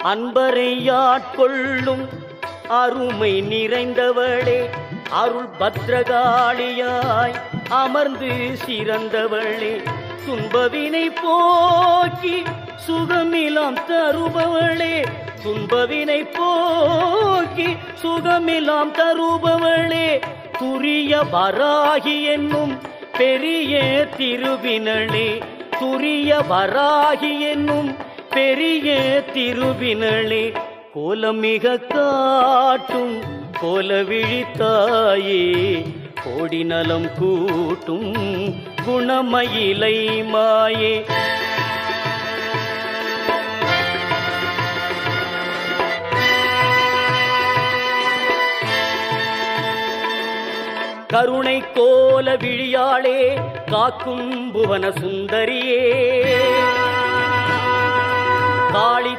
அன்பரை ஆட்கொள்ளும் அருமை நிறைந்தவளே, அருள் பத்ரகாளியாய் அமர்ந்து சிறந்தவளே, துன்பவினை போக்கி சுகமிலாம் தருபவளே, துன்பவினை போக்கி சுகமிலாம் தருபவளே, துரிய வராகி என்னும் பெரிய திருவினளே, துரிய வராகி என்னும் பெரிய திருவினளே, கோலமிக காட்டும் கோலவிழித்தாயே, கோடி நலம் கூட்டும் குணமயிலை மாயே. கருணை கோல விழியாளே, காக்கும் புவன சுந்தரியே, காளி